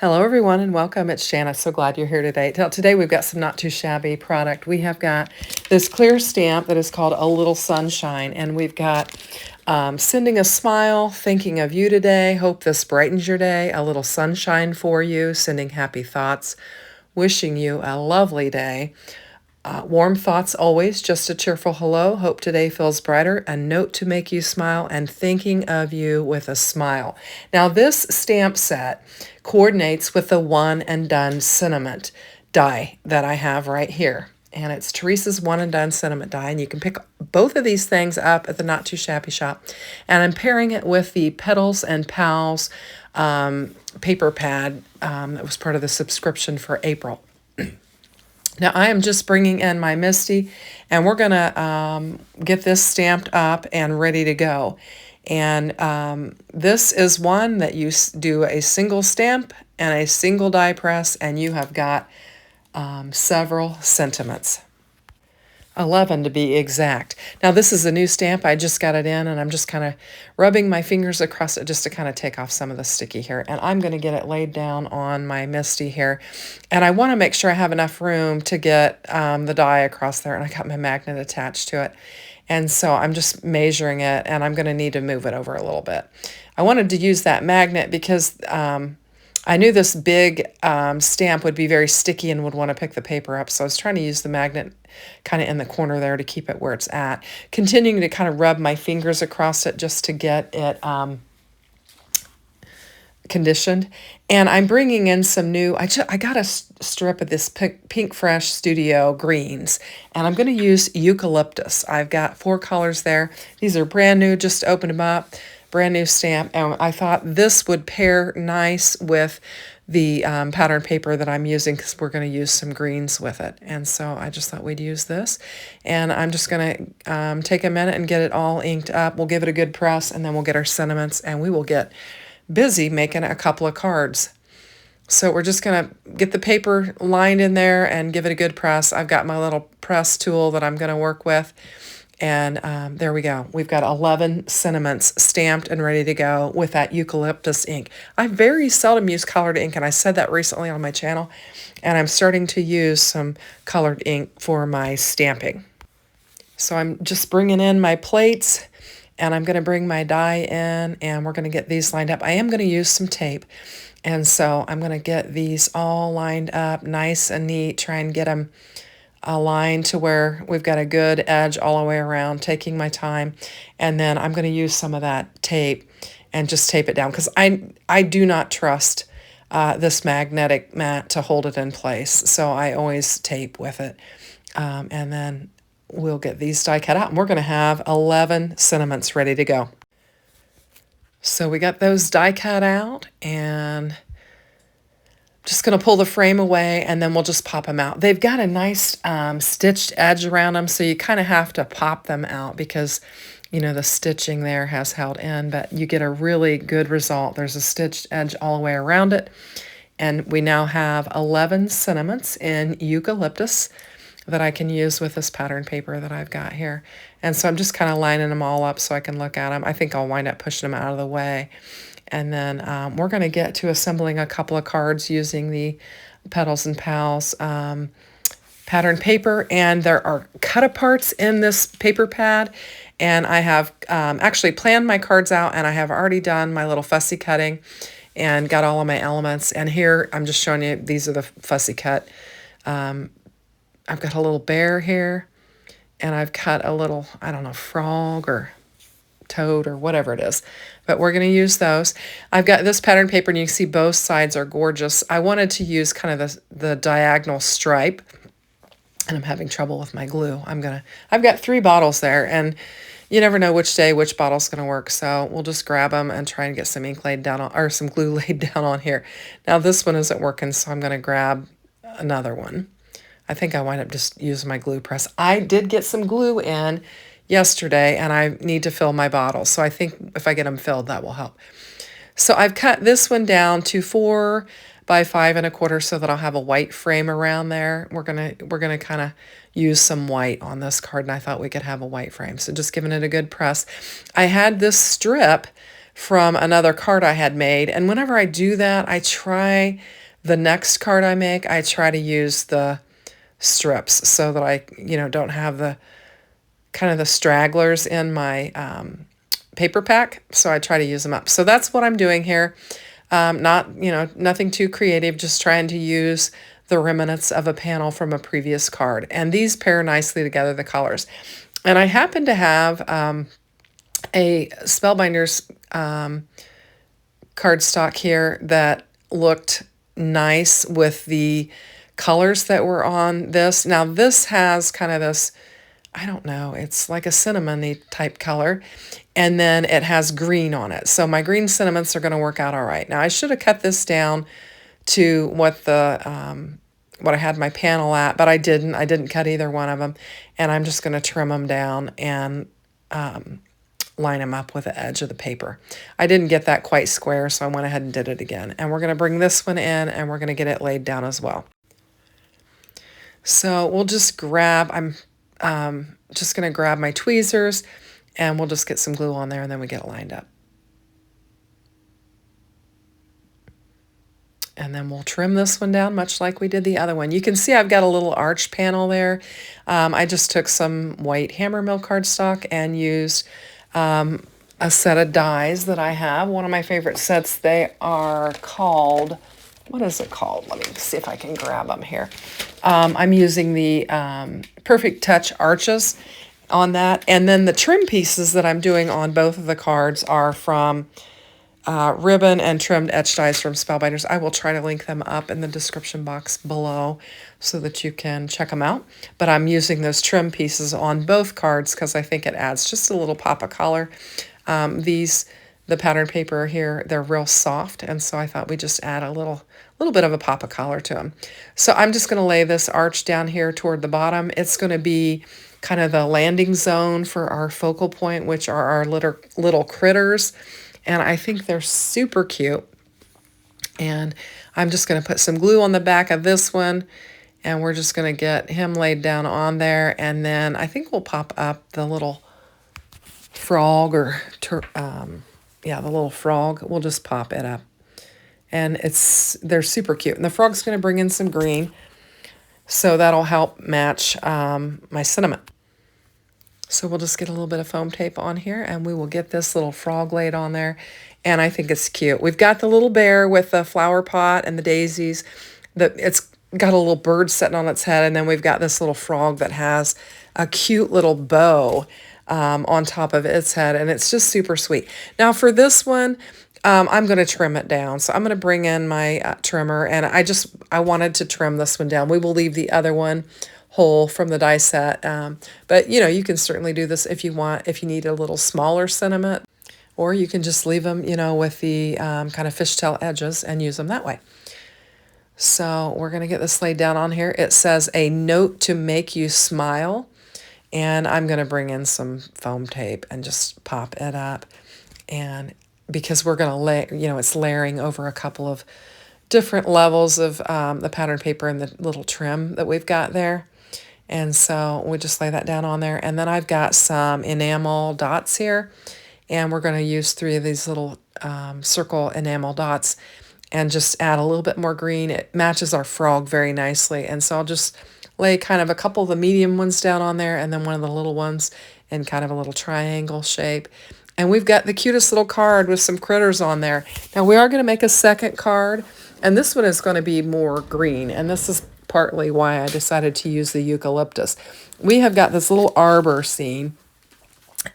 Hello, everyone, and welcome. It's Shanna. So glad you're here today. Today, we've got some not too shabby product. We have got this clear stamp that is called A Little Sunshine, and we've got sending a smile, thinking of you today. Hope this brightens your day. A little sunshine for you, sending happy thoughts, wishing you a lovely day. Warm thoughts always, just a cheerful hello. Hope today feels brighter. A note to make you smile and thinking of you with a smile. Now, this stamp set coordinates with the One and Done sentiment die that I have right here. And it's Teresa's One and Done sentiment die. And you can pick both of these things up at the Not Too Shabby shop. And I'm pairing it with the Petals and Pals paper pad that was part of the subscription for April. Now I am just bringing in my Misty, and we're going to get this stamped up and ready to go. And this is one that you do a single stamp and a single die press, and you have got several sentiments. 11 to be exact. Now this is a new stamp. I just got it in, and I'm just kind of rubbing my fingers across it just to kind of take off some of the sticky here. And I'm going to get it laid down on my Misty here. And I want to make sure I have enough room to get the die across there. And I got my magnet attached to it. And so I'm just measuring it, and I'm going to need to move it over a little bit. I wanted to use that magnet because I knew this big stamp would be very sticky and would want to pick the paper up. So I was trying to use the magnet kind of in the corner there to keep it where it's at. Continuing to kind of rub my fingers across it just to get it conditioned. And I'm bringing in some new, I got a strip of this Pink Fresh Studio greens, and I'm going to use eucalyptus. I've got 4 colors there. These are brand new, just opened them up. Brand new stamp, and I thought this would pair nice with the pattern paper that I'm using because we're going to use some greens with it. And so I just thought we'd use this, and I'm just going to take a minute and get it all inked up. We'll give it a good press, and then we'll get our sentiments, and we will get busy making a couple of cards. So we're just going to get the paper lined in there and give it a good press. I've got my little press tool that I'm going to work with. And there we go. We've got 11 sentiments stamped and ready to go with that eucalyptus ink. I very seldom use colored ink, and I said that recently on my channel. And I'm starting to use some colored ink for my stamping. So I'm just bringing in my plates, and I'm going to bring my die in, and we're going to get these lined up. I am going to use some tape. And so I'm going to get these all lined up nice and neat, try and get them aligned to where we've got a good edge all the way around, taking my time. And then I'm going to use some of that tape and just tape it down because I do not trust this magnetic mat to hold it in place. So I always tape with it. And then we'll get these die cut out, and we're going to have 11 sentiments ready to go. So we got those die cut out, and just going to pull the frame away, and then we'll just pop them out. They've got a nice stitched edge around them, so you kind of have to pop them out because, you know, the stitching there has held in, but you get a really good result. There's a stitched edge all the way around it, and we now have 11 sentiments in eucalyptus that I can use with this pattern paper that I've got here. And so I'm just kind of lining them all up so I can look at them. I think I'll wind up pushing them out of the way. And then we're going to get to assembling a couple of cards using the Petals and Pals pattern paper. And there are cut-aparts in this paper pad. And I have actually planned my cards out, and I have already done my little fussy cutting and got all of my elements. And here I'm just showing you, these are the fussy cut. I've got a little bear here, and I've cut a little, I don't know, frog or toad or whatever it is, but we're going to use those. I've got this pattern paper, and you can see both sides are gorgeous. I wanted to use kind of the diagonal stripe, and I'm having trouble with my glue. I've got 3 bottles there, and you never know which day which bottle's going to work, so we'll just grab them and try and get some ink laid down on, or some glue laid down on here. Now this one isn't working, so I'm going to grab another one. I think I wind up just using my glue press. I did get some glue in yesterday, and I need to fill my bottles. So I think if I get them filled, that will help. So I've cut this one down to 4 by 5 1/4 so that I'll have a white frame around there. We're gonna kind of use some white on this card, and I thought we could have a white frame. So just giving it a good press. I had this strip from another card I had made. And whenever I do that, I try the next card I make, I try to use the strips so that I, don't have the kind of the stragglers in my paper pack. So I try to use them up. So that's what I'm doing here. Not, nothing too creative, just trying to use the remnants of a panel from a previous card. And these pair nicely together, the colors. And I happen to have a Spellbinders cardstock here that looked nice with the colors that were on this. Now this has kind of this, I don't know, it's like a cinnamony type color. And then it has green on it. So my green sentiments are going to work out all right. Now I should have cut this down to what what I had my panel at, but I didn't. I didn't cut either one of them. And I'm just going to trim them down and line them up with the edge of the paper. I didn't get that quite square, so I went ahead and did it again. And we're going to bring this one in and we're going to get it laid down as well. So we'll just grab, I'm just going to grab my tweezers and we'll just get some glue on there and then we get it lined up. And then we'll trim this one down much like we did the other one. You can see I've got a little arch panel there. I just took some white hammer mill cardstock and used a set of dies that I have. One of my favorite sets. They are called, what is it called? Let me see if I can grab them here. I'm using the Perfect Touch arches on that. And then the trim pieces that I'm doing on both of the cards are from ribbon and trimmed etch dies from Spellbinders. I will try to link them up in the description box below so that you can check them out. But I'm using those trim pieces on both cards because I think it adds just a little pop of color. The pattern paper here, they're real soft, and so I thought we'd just add a little bit of a pop of color to them. So I'm just going to lay this arch down here toward the bottom. It's going to be kind of the landing zone for our focal point, which are our little critters. And I think they're super cute. And I'm just going to put some glue on the back of this one. And we're just going to get him laid down on there. And then I think we'll pop up the little frog or, the little frog. We'll just pop it up. And they're super cute. And the frog's going to bring in some green. So that'll help match my sentiment. So we'll just get a little bit of foam tape on here and we will get this little frog laid on there. And I think it's cute. We've got the little bear with the flower pot and the daisies. It's got a little bird sitting on its head. And then we've got this little frog that has a cute little bow on top of its head. And it's just super sweet. Now for this one, I'm going to trim it down. So I'm going to bring in my trimmer. And I wanted to trim this one down. We will leave the other one whole from the die set. But you can certainly do this if you want, if you need a little smaller sentiment, or you can just leave them, with the kind of fishtail edges and use them that way. So we're going to get this laid down on here. It says a note to make you smile. And I'm going to bring in some foam tape and just pop it up. And because we're going to lay, it's layering over a couple of different levels of the pattern paper and the little trim that we've got there. And so we just lay that down on there. And then I've got some enamel dots here. And we're going to use 3 of these little circle enamel dots and just add a little bit more green. It matches our frog very nicely. And so I'll just lay kind of a couple of the medium ones down on there and then one of the little ones in kind of a little triangle shape. And we've got the cutest little card with some critters on there. Now we are going to make a second card. And this one is going to be more green. And this is partly why I decided to use the eucalyptus. We have got this little arbor scene.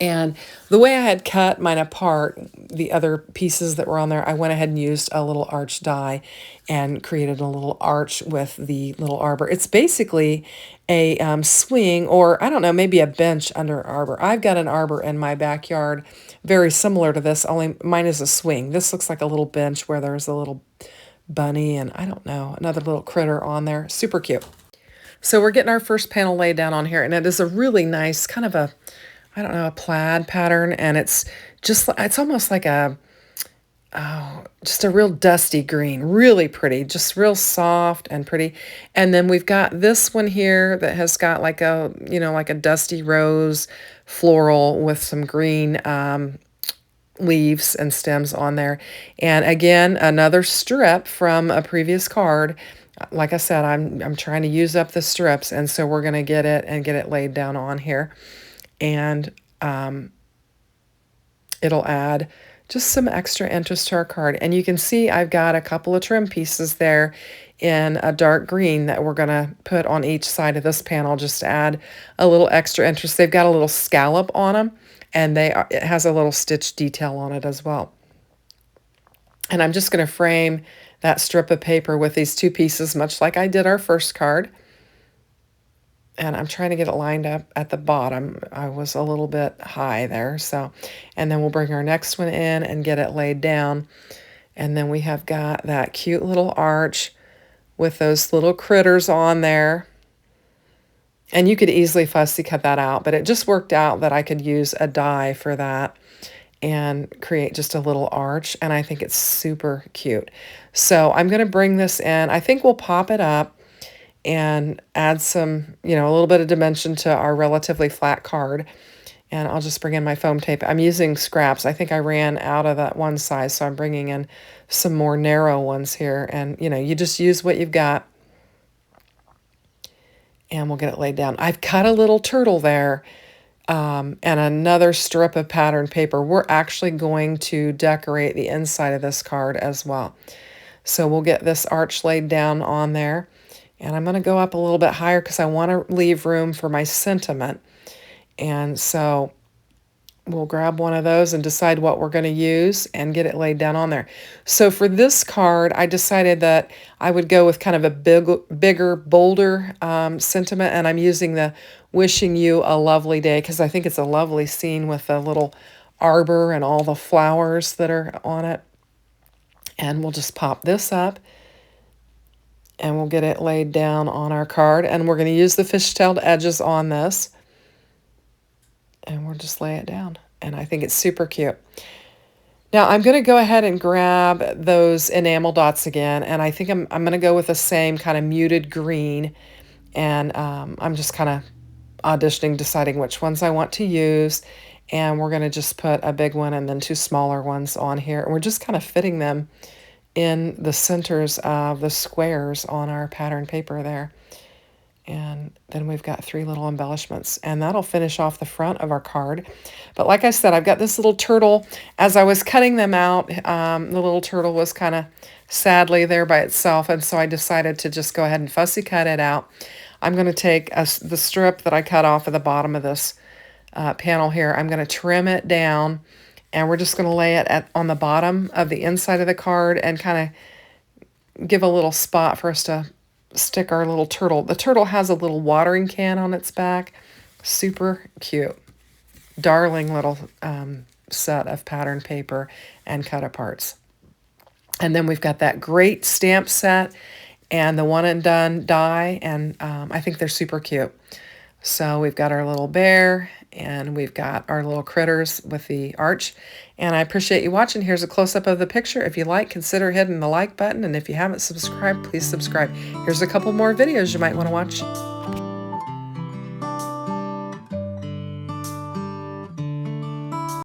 And the way I had cut mine apart, the other pieces that were on there, I went ahead and used a little arch die and created a little arch with the little arbor. It's basically a swing, or I don't know, maybe a bench under an arbor. I've got an arbor in my backyard very similar to this, only mine is a swing. This looks like a little bench where there's a little bunny and I don't know, another little critter on there. Super cute. So we're getting our first panel laid down on here, and it is a really nice kind of a, I don't know, a plaid pattern, and it's almost like just a real dusty green, really pretty, just real soft and pretty. And then we've got this one here that has got like a, like a dusty rose floral with some green leaves and stems on there. And again, another strip from a previous card. Like I said, I'm trying to use up the strips, and so we're going to get it laid down on here. And it'll add just some extra interest to our card. And you can see I've got a couple of trim pieces there in a dark green that we're going to put on each side of this panel just to add a little extra interest. They've got a little scallop on them, and it has a little stitch detail on it as well. And I'm just going to frame that strip of paper with these two pieces, much like I did our first card. And I'm trying to get it lined up at the bottom. I was a little bit high there, and then we'll bring our next one in and get it laid down. And then we have got that cute little arch with those little critters on there. And you could easily fussy cut that out, but it just worked out that I could use a die for that and create just a little arch, and I think it's super cute. So I'm going to bring this in. I think we'll pop it up and add some, a little bit of dimension to our relatively flat card. And I'll just bring in my foam tape. I'm using scraps. I think I ran out of that one size, so I'm bringing in some more narrow ones here. And, you just use what you've got. And we'll get it laid down. I've cut a little turtle there and another strip of patterned paper. We're actually going to decorate the inside of this card as well. So we'll get this arch laid down on there. And I'm going to go up a little bit higher because I want to leave room for my sentiment. And so we'll grab one of those and decide what we're going to use and get it laid down on there. So for this card, I decided that I would go with kind of a bigger, bolder sentiment. And I'm using the Wishing You a Lovely Day because I think it's a lovely scene with the little arbor and all the flowers that are on it. And we'll just pop this up. And we'll get it laid down on our card. And we're going to use the fishtailed edges on this. And we'll just lay it down. And I think it's super cute. Now I'm going to go ahead and grab those enamel dots again. And I think I'm going to go with the same kind of muted green. And I'm just kind of auditioning, deciding which ones I want to use. And we're going to just put a big one and then two smaller ones on here. And we're just kind of fitting them in the centers of the squares on our pattern paper there. And then we've got three little embellishments, and that'll finish off the front of our card. But like I said, I've got this little turtle. As I was cutting them out, the little turtle was kind of sadly there by itself, and so I decided to just go ahead and fussy cut it out. I'm going to take the strip that I cut off of the bottom of this panel here. I'm going to trim it down, and we're just going to lay it on the bottom of the inside of the card and kind of give a little spot for us to stick our little turtle. The turtle has a little watering can on its back. Super cute. Darling little set of pattern paper and cut aparts. And then we've got that great stamp set and the one and done die, and I think they're super cute. So we've got our little bear and we've got our little critters with the arch. And I appreciate you watching. Here's a close-up of the picture. If you like, consider hitting the like button. And if you haven't subscribed, please subscribe. Here's a couple more videos you might want to watch.